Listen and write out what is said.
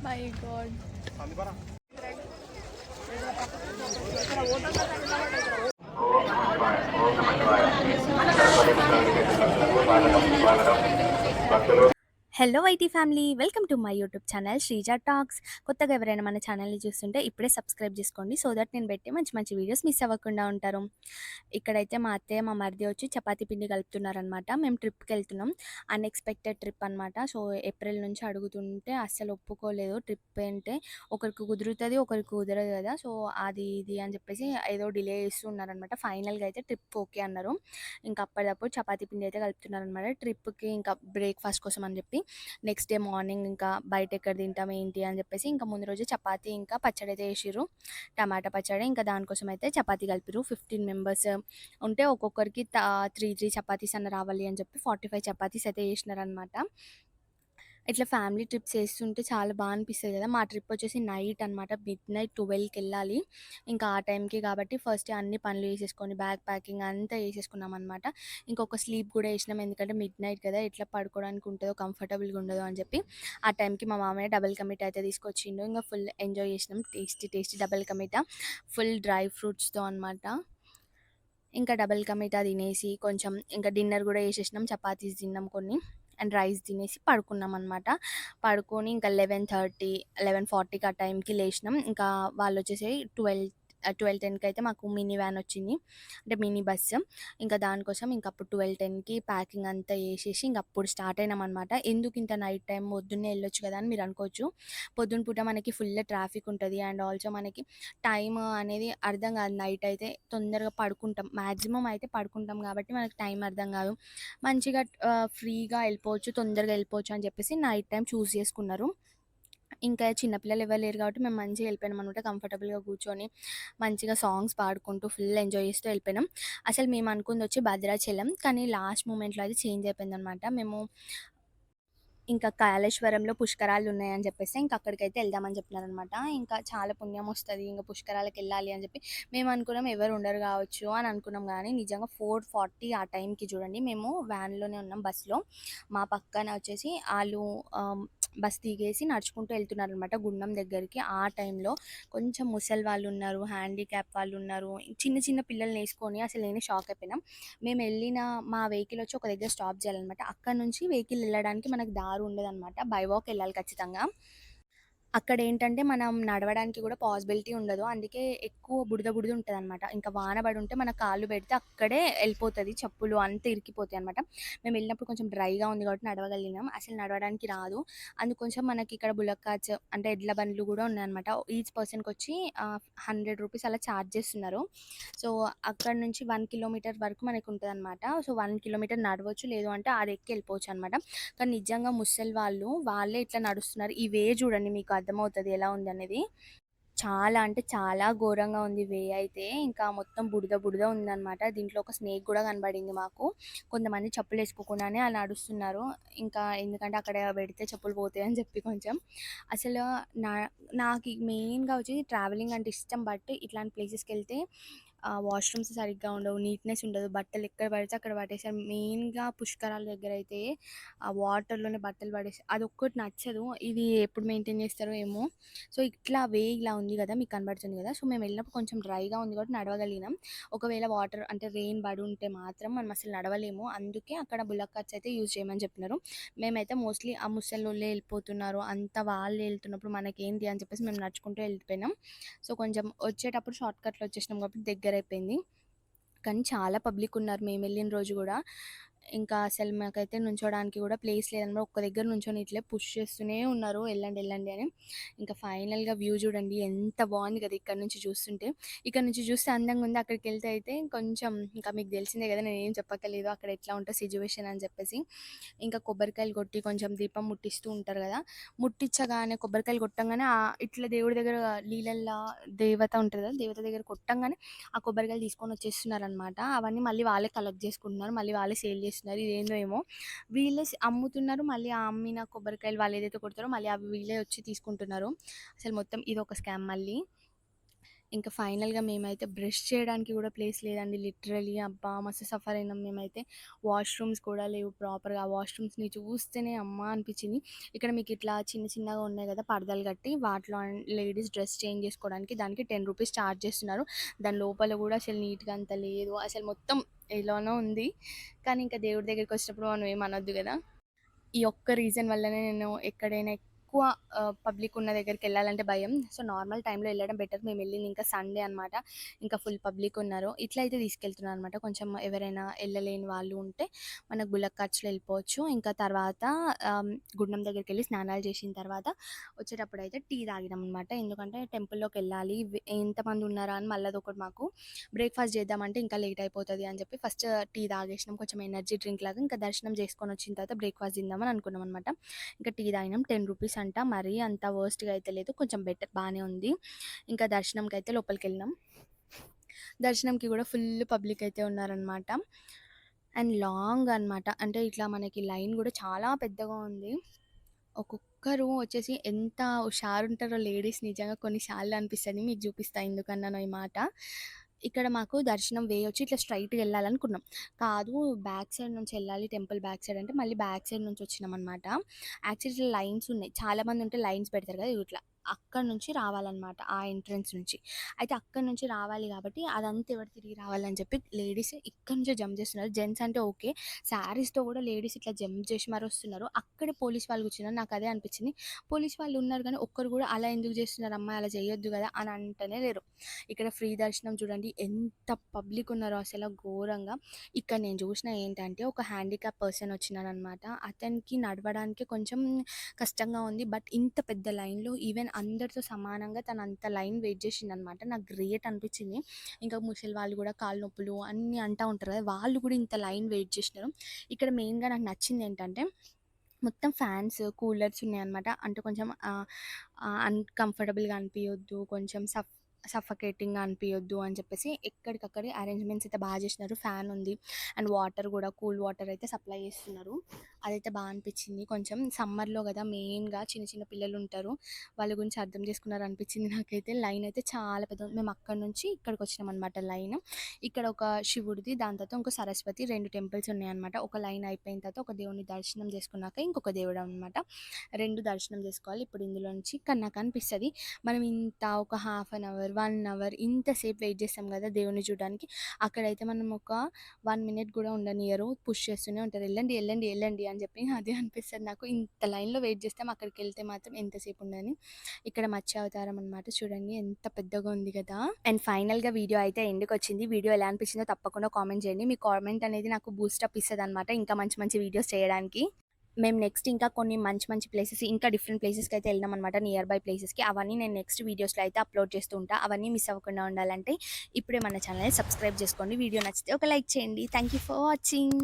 My god. Hello IT family, welcome to my YouTube channel Sreeja talks. కొత్తగా ఎవరైనా మన ఛానల్ని చూస్తుంటే ఇప్పుడే సబ్స్క్రైబ్ చేసుకోండి, సో దట్ నేను పెట్టే మంచి మంచి వీడియోస్ మిస్ అవ్వకుండా ఉంటారు. ఇక్కడైతే మా అత్తయ్య మా మరిది వచ్చి చపాతీ పిండి కలుపుతున్నారనమాట. మేము ట్రిప్కి వెళ్తున్నాం, అన్ఎక్స్పెక్టెడ్ ట్రిప్ అనమాట. సో ఏప్రిల్ నుంచి అడుగుతుంటే అస్సలు ఒప్పుకోలేదు. ట్రిప్ అంటే ఒకరికి కుదురుతుంది, ఒకరికి కుదరదు కదా. సో అది ఇది అని చెప్పేసి ఏదో డిలే చేస్తూ ఉన్నారనమాట. ఫైనల్గా అయితే ట్రిప్ ఓకే అన్నారు. ఇంకా అప్పటిదప్పుడు చపాతీ పిండి అయితే కలుపుతున్నారనమాట ట్రిప్కి, ఇంకా బ్రేక్ఫాస్ట్ కోసం అని చెప్పి. నెక్స్ట్ డే మార్నింగ్ ఇంకా బయట ఎక్కడ తింటాం ఏంటి అని చెప్పేసి ఇంకా ముందు రోజు చపాతీ ఇంకా పచ్చడి అయితే వేసిర్రు, టమాటా పచ్చడి. ఇంకా దానికోసం అయితే చపాతీ కలిపిరు. 15 మెంబర్స్ ఉంటే ఒక్కొక్కరికి 3 చపాతీస్ అన్న రావాలి అని చెప్పి 45 చపాతీస్ అయితే చేసినారనమాట. ఇట్లా ఫ్యామిలీ ట్రిప్స్ చేస్తుంటే చాలా బాగా అనిపిస్తుంది కదా. మా ట్రిప్ వచ్చేసి నైట్ అనమాట, మిడ్‌నైట్ 12కి వెళ్ళాలి. ఇంకా ఆ టైంకి కాబట్టి ఫస్ట్ అన్ని పనులు చేసేసుకొని బ్యాగ్ ప్యాకింగ్ అంతా చేసేసుకున్నాం అనమాట. ఇంకొక స్లీప్ కూడా వేసినాం, ఎందుకంటే మిడ్‌నైట్ కదా, ఎట్లా పడుకోవడానికి ఉంటుందో, కంఫర్టబుల్గా ఉండదో అని చెప్పి. ఆ టైంకి మా మామయ్య డబుల్ కమిటా అయితే తీసుకొచ్చిండు. ఇంకా ఫుల్ ఎంజాయ్ చేసినాం, టేస్టీ టేస్టీ డబుల్ కమిటా, ఫుల్ డ్రై ఫ్రూట్స్తో అనమాట. ఇంకా డబుల్ కమిటా తినేసి కొంచెం ఇంకా డిన్నర్ కూడా చేసేసినాం, చపాతీస్ తిన్నాం కొన్ని అండ్ రైస్ తినేసి పడుకున్నాం అనమాట. పడుకొని ఇంకా 11:30 11:40కి ఆ టైంకి లేచినాం. ఇంకా వాళ్ళు వచ్చేసి 12:10కి అయితే మాకు మినీ వ్యాన్ వచ్చింది, అంటే మినీ బస్సు. ఇంకా దానికోసం ఇంక అప్పుడు 12:10కి ప్యాకింగ్ అంతా చేసేసి ఇంక అప్పుడు స్టార్ట్ అయినాం అనమాట. ఎందుకు ఇంత నైట్ టైం, పొద్దున్నే వెళ్ళొచ్చు కదా అని మీరు అనుకోవచ్చు. పొద్దున పూట మనకి ఫుల్ ట్రాఫిక్ ఉంటుంది అండ్ ఆల్సో మనకి టైం అనేది అర్థం కాదు. నైట్ అయితే తొందరగా పడుకుంటాం, మ్యాక్సిమం అయితే పడుకుంటాం కాబట్టి మనకి టైం అర్థం కాదు. మంచిగా ఫ్రీగా వెళ్ళిపోవచ్చు, తొందరగా వెళ్ళిపోవచ్చు అని చెప్పేసి నైట్ టైం చూస్ చేసుకున్నారు. ఇంకా చిన్నపిల్లలు ఎవరు లేరు కాబట్టి మేము మంచిగా వెళ్ళిపోయినాం అనమాట. కంఫర్టబుల్గా కూర్చొని మంచిగా సాంగ్స్ పాడుకుంటూ ఫుల్ ఎంజాయ్ చేస్తూ వెళ్ళిపోయినాం. అసలు మేము అనుకుంది వచ్చి భద్రాచలం, కానీ లాస్ట్ మూమెంట్లో అయితే చేంజ్ అయిపోయింది అనమాట. మేము ఇంకా కాళేశ్వరంలో పుష్కరాలు ఉన్నాయని చెప్పేసి ఇంకా అక్కడికైతే వెళ్దామని చెప్పినారనమాట. ఇంకా చాలా పుణ్యం వస్తుంది, ఇంకా పుష్కరాలకు వెళ్ళాలి అని చెప్పి మేము అనుకున్నాం. ఎవరు ఉండరు కావచ్చు అని అనుకున్నాం, కానీ నిజంగా 4:40 ఆ టైంకి చూడండి, మేము వ్యాన్లోనే ఉన్నాం, బస్సులో. మా పక్కన వచ్చేసి వాళ్ళు బస్ దిగేసి నడుచుకుంటూ వెళ్తున్నారనమాట గుండం దగ్గరికి. ఆ టైంలో కొంచెం ముసలి వాళ్ళు ఉన్నారు, హ్యాండిక్యాప్ వాళ్ళు ఉన్నారు, చిన్న చిన్న పిల్లల్ని వేసుకొని అసలు నేను షాక్ అయిపోయినాం. మేము వెళ్ళిన మా వెహికల్ వచ్చి ఒక దగ్గర స్టాప్ చేయాలన్నమాట. అక్కడ నుంచి వెహికల్ వెళ్ళడానికి మనకు దారి ఉండదన్నమాట, బై వాక్ వెళ్ళాలి ఖచ్చితంగా. అక్కడేంటంటే మనం నడవడానికి కూడా పాసిబిలిటీ ఉండదు. అందుకే ఎక్కువ బురద బురద ఉంటదనమాట. ఇంకా వాన పడి ఉంటే మన కాళ్ళు పెడితే అక్కడే ఎళ్ళిపోతది, చెప్పులు అంతా ఇరికిపోతాయనమాట. మేము వెళ్ళినప్పుడు కొంచెం డ్రైగా ఉంది కాబట్టి నడవగలిగినాం. అసలు నడవడానికి రాదు. అందుకొంచెం మనకి ఇక్కడ బుల్లక్ కార్ట్స్ అంటే ఎడ్ల బండ్లు కూడా ఉన్నాయన్నమాట. ఈచ్ పర్సన్‌కొచ్చి 100 రూపీస్ అలా చార్జ్ చేస్తున్నారు. సో, అక్కడి నుంచి 1 కిలోమీటర్ వరకు మనకుంటదనమాట. సో, 1 కిలోమీటర్ నడవచ్చు, లేదు అంటే అదెక్కి వెళ్ళిపోవచ్చనమాట. కానీ నిజంగా ముసలి వాళ్ళు వాళ్ళే ఇట్లా నడుస్తున్నారు. ఈ వే చూడండి, మీకు అర్థమవుతది ఎలా ఉందనేది. చాలా అంటే చాలా ఘోరంగా ఉంది వే అయితే. ఇంకా మొత్తం బురద బురద ఉందనమాట. దీంట్లో ఒక స్నేక్ కూడా కనబడింది మాకు. కొంతమంది చెప్పులేసుకోకుండానే అలా నడుస్తున్నారు. ఇంకా ఎందుకంటే అక్కడ పెడితే చెప్పులు పోతాయని చెప్పి కొంచెం. అసలు నా నాకు మెయిన్‌గా వచ్చి ట్రావెలింగ్ అంటే ఇష్టం. బట్ ఇట్లాంటి ప్లేసెస్‌కెళ్తే వాష్‌రూమ్స్ సరిగ్గా ఉండవు, నీట్‌నెస్ ఉండదు. బట్టలు ఎక్కడ పడితే అక్కడ పడేసారు. మెయిన్‌గా పుష్కరాల దగ్గర అయితే ఆ వాటర్‌లోనే బట్టలు పడేసి అదొక్కటి నచ్చదు. ఇది ఎప్పుడు మెయింటైన్ చేస్తారో ఏమో. సో, ఇట్లా వే ఇలా ఉంది గదా, మీకు కనబడుతుంది గదా. సో, మేము వెళ్ళినప్పుడు కొంచెం డ్రైగా ఉంది కాబట్టి నడవగలిగినాం. ఒకవేళ వాటర్ అంటే రెయిన్ పడి ఉంటే మాత్రం మనం అసలు నడవలేము. అందుకే అక్కడ బుల్లక్ కార్ట్స్ అయితే యూజ్ చేయమని చెప్పినారు. మేమైతే మోస్ట్‌లీ ఆ ముసలోళ్ళే వెళ్ళిపోతున్నారు, అంతా వాళ్ళే వెళ్తున్నప్పుడు మనకేంటి అని చెప్పేసి మేము నడుచుకుంటూ వెళ్ళిపోయినాం. సో, కొంచెం వచ్చేటప్పుడు షార్ట్‌కట్‌లో వచ్చేసినాం కాబట్టి దగ్గరైపోయింది. కానీ చాలా పబ్లిక్ ఉన్నారు మేము వెళ్ళిన రోజు గూడా. ఇంకా అసలు మాకైతే నుంచోడానికి కూడా ప్లేస్ లేదనమాట. ఒక్క దగ్గర నుంచొని ఇట్లే పుష్ చేస్తూనే ఉన్నారు, "ఎళ్ళండి, ఎళ్ళండి" అని. ఇంకా ఫైనల్‌గా వ్యూ చూడండి ఎంత బాగుంది కదా ఇక్కడ నుంచి చూస్తుంటే. ఇక్కడ నుంచి చూస్తే అందంగా ఉంది, అక్కడికెళ్తే అయితే కొంచెం ఇంకా మీకు తెలిసిందే కదా, నేనేం చెప్పక్కర్లేదు అక్కడ ఎట్లా ఉంటదో సిట్యుయేషన్ అని చెప్పేసి. ఇంకా కొబ్బరికాయలు కొట్టి కొంచెం దీపం ముట్టిస్తూ ఉంటారు కదా. ముట్టించగానే కొబ్బరికాయలు కొట్టంగానే ఇట్లా దేవుడి దగ్గర నీళ్ళల్లా దేవత ఉంటది కదా, దేవత దగ్గర కొట్టంగానే ఆ కొబ్బరికాయలు తీసుకొని వచ్చేస్తున్నారనమాట. అవన్నీ మళ్ళీ వాళ్ళే కలెక్ట్ చేసుకుంటున్నారు, మళ్ళీ వాళ్ళే సేల్ చేస్తున్నారు. ఇదేందో ఏమో వీళ్ళే అమ్ముతున్నారు, మళ్ళీ ఆ అమ్మిన కొబ్బరికాయలు వాళ్ళు ఏదైతే కొడతారో మళ్ళీ అవి వీళ్ళే వచ్చి తీసుకుంటున్నారు. అసలు మొత్తం ఇదొక స్కామ్ మళ్ళీ. ఇంకా ఫైనల్‌గా మేమైతే బ్రష్ చేయడానికి గూడా ప్లేస్ లేదండి లిటరల్లీ. అబ్బా! మస్తు సఫర్ అయినాం మేమైతే. వాష్‌రూమ్స్ కూడా లేవు ప్రాపర్‌గా. ఆ వాష్‌రూమ్స్‌ని చూస్తేనే అమ్మా అనిపిచ్చింది. ఇక్కడ మీకిట్లా చిన్న చిన్నగా ఉన్నాయి గదా! పరదాలు కట్టి వాటిలో లేడీస్ డ్రెస్ చేంజ్ చేసుకోవడానికి దానికి రూ. 10 చార్జ్ చేస్తున్నారు. దాని లోపల గూడా అసలు నీట్‌గా అంత లేదు. అసలు మొత్తం ఎలానో ఉంది. కానీ ఇంకా దేవుడి దగ్గరికొచ్చినప్పుడు మనం ఏమి అనొద్దు గదా! ఈ ఒక్క రీజన్ వల్లనే నేను ఎక్కడైనా ఎక్కువ పబ్లిక్ ఉన్న దగ్గరికెళ్ళాలంటే భయం. సో, నార్మల్ టైమ్‌లో ఎళ్ళడం బెటర్. మేమెళ్ళింది ఇంకా సండే అనమాట. ఇంకా ఫుల్ పబ్లిక్ ఉన్నారు. ఇట్లా అయితే తీసుకెళ్తున్నాను అనమాట. కొంచెం ఎవరైనా ఎళ్ళలేని వాళ్ళు ఉంటే మనకు బుల్లక్ కార్ట్స్‌లో ఎళ్ళిపోవచ్చు. ఇంకా తర్వాత గుండం దగ్గరికెళ్ళి స్నానాలు చేసిన తర్వాత వచ్చేటప్పుడైతే టీ తాగినామనమాట. ఎందుకంటే టెంపుల్‌లోకెళ్ళాలి. ఎంతమంది ఉన్నారా అని మళ్ళీ అదొకటి మాకు బ్రేక్‌ఫాస్ట్ చేద్దామంటే ఇంకా లేట్ అయిపోతది అని చెప్పి ఫస్ట్ టీ తాగేసినాం. కొంచెం ఎనర్జీ డ్రింక్ లాగా. ఇంకా దర్శనం చేసుకొని వచ్చిన తర్వాత బ్రేక్‌ఫాస్ట్ తిందామని అనుకున్నాం అనమాట. ఇంకా టీ తాగినాం. రూ. 10 అంట. మరీ అంత వర్స్ట్‌గా అయితే లేదు. కొంచెం బెటర్ బానే ఉంది. ఇంకా దర్శనంకైతే లోపలికెళ్ళినాం. దర్శనంకి కూడా ఫుల్ పబ్లిక్ అయితే ఉన్నారనమాట. అండ్ లాంగ్ అనమాట. అంటే ఇట్లా మనకి లైన్ కూడా చాలా పెద్దగా ఉంది. ఒక్కొక్కరు వచ్చేసి ఎంత హుషారుంటారో లేడీస్ నిజంగా కొన్నిసార్లు అనిపిస్తది. మీకు చూపిస్తా ఎందుకన్నానో ఈ మాట. ఇక్కడ మాకు దర్శనం వే వచ్చి ఇట్లా స్ట్రెయిట్‌గా ఎళ్ళాలనుకున్నాం. కాదు బ్యాక్ సైడ్ నుంచి ఎళ్ళాలి టెంపుల్ బ్యాక్ సైడ్ అంటే మళ్ళీ బ్యాక్ సైడ్ నుంచి వచ్చినామనమాట. యాక్చువల్లీ ఇట్లా లైన్స్ ఉన్నాయి. చాలామంది ఉంటే లైన్స్ పెడతారు కదా! ఇట్లా అక్కడి నుంచి రావాలనమాట. ఆ ఎంట్రన్స్ నుంచి. అయితే అక్కడి నుంచి రావాలి కాబట్టి అదంతా ఎవరు తిరిగి రావాలని చెప్పి లేడీస్ ఇక్కడి నుంచే జంప్ చేస్తున్నారు. జెంట్స్ అంటే ఓకే. శారీస్‌తో కూడా లేడీస్ ఇట్లా జంప్ చేసి మరి వస్తున్నారు. అక్కడే పోలీస్ వాళ్ళు కూర్చున్నారు. నాకదే అనిపించింది. పోలీస్ వాళ్ళు ఉన్నారు గానీ, ఒక్కరు కూడా అలా ఎందుకు చేస్తున్నారమ్మా? అలా చేయొద్దు గదా! అని అంటనే లేరు. ఇక్కడ ఫ్రీ దర్శనం చూడండి ఎంత పబ్లిక్ ఉన్నారో అసల ఘోరంగా. ఇక్కడ నేను చూసిన ఏంటంటే, ఒక హ్యాండిక్యాప్ పర్సన్ వచ్చినారనమాట. అతనికి నడవడానికి కొంచెం కష్టంగా ఉంది. బట్ ఇంత పెద్ద లైన్‌లో ఈవెన్ అందరితో సమానంగా తను అంత లైన్ వెయిట్ చేసిండనమాట. నాకు గ్రేట్ అనిపించింది. ఇంకా ముసలి వాళ్ళు కూడా కాళ్ళు నొప్పులు అన్నీ అంటా ఉంటారు కదా! వాళ్ళు కూడా ఇంత లైన్ వెయిట్ చేసినారు. ఇక్కడ మెయిన్‌గా నాకు నచ్చిందేంటంటే మొత్తం ఫ్యాన్స్, కూలర్స్ ఉన్నాయన్నమాట. అంటే కొంచెం అన్‌కంఫర్టబుల్‌గా అనిపియొద్దు. కొంచెం సఫకేటింగ్‌గా అనిపియొద్దు అని చెప్పేసి ఎక్కడికక్కడే అరేంజ్‌మెంట్స్ అయితే చేసినారు. ఫ్యాన్ ఉంది. అండ్ వాటర్ గూడా కూల్ వాటర్ అయితే సప్లై చేస్తున్నారు. అదైతే అనిపిచ్చింది. కొంచెం సమ్మర్‌లో గదా! మెయిన్‌గా చిన్న చిన్న పిల్లలుంటారు. వాళ్ళ గురించి అర్థం చేసుకున్నారనిపిచ్చింది నాకైతే. లైన్ అయితే చాలా పెద్దగుంది. మేము అక్కడి నుంచి ఇక్కడికొచ్చినామనమాట లైన్. ఇక్కడ ఒక శివుడిది, దాని తర్వాత ఇంకో సరస్వతి 2 టెంపుల్స్ ఉన్నాయన్నమాట. ఒక లైన్ అయిపోయిన తర్వాత ఒక దేవుడిని దర్శనం చేసుకున్నాక ఇంకొక దేవుడనమాట. 2 దర్శనం చేసుకోవాలి. ఇప్పుడు ఇందులో నుంచి కానీ నాకనిపిస్తది మనం ఇంత ఒక హాఫ్ అన్ అవర్, 1 అవర్ ఇంతసేపు వెయిట్ చేస్తాం కదా దేవుడిని చూడడానికి. అక్కడైతే మనం ఒక 1 మినిట్ కూడా ఉండనియ్యరు. పుష్ చేస్తూనే ఉంటారు. ఎళ్ళండి, ఎళ్ళండి, ఎళ్ళండి అని చెప్పి అదే అనిపిస్తది నాకు. ఇంత లైన్‌లో వెయిట్ చేస్తాం అక్కడికెళ్తే మాత్రం ఎంతసేపు ఉండని. ఇక్కడ మత్స్య అవతారం అనమాట. చూడండి ఎంత పెద్దగా ఉంది కదా! అండ్ ఫైనల్‌గా వీడియో అయితే ఎండ్‌కొచ్చింది. వీడియో ఎలా అనిపించిందో తప్పకుండా కామెంట్ చేయండి. మీ కామెంట్ అనేది నాకు బూస్టప్ ఇస్తదనమాట ఇంకా మంచి మంచి వీడియోస్ చేయడానికి. మేము నెక్స్ట్ ఇంకా కొన్ని మంచి మంచి ప్లేసెస్ ఇంకా డిఫరెంట్ ప్లేసెస్‌కైతే ఎళ్ళినామనమాట. నియర్ బై ప్లేసెస్‌కి. అవన్నీ నేను నెక్స్ట్ వీడియోస్‌లో అయితే అప్‌లోడ్ చేస్తూ ఉంటా. అవన్నీ మిస్ అవ్వకుండా ఉండాలంటే ఇప్పుడే మన ఛానెల్‌ని సబ్స్క్రైబ్ చేసుకోండి. వీడియో నచ్చితే ఒక లైక్ చేయండి. Thank you for watching.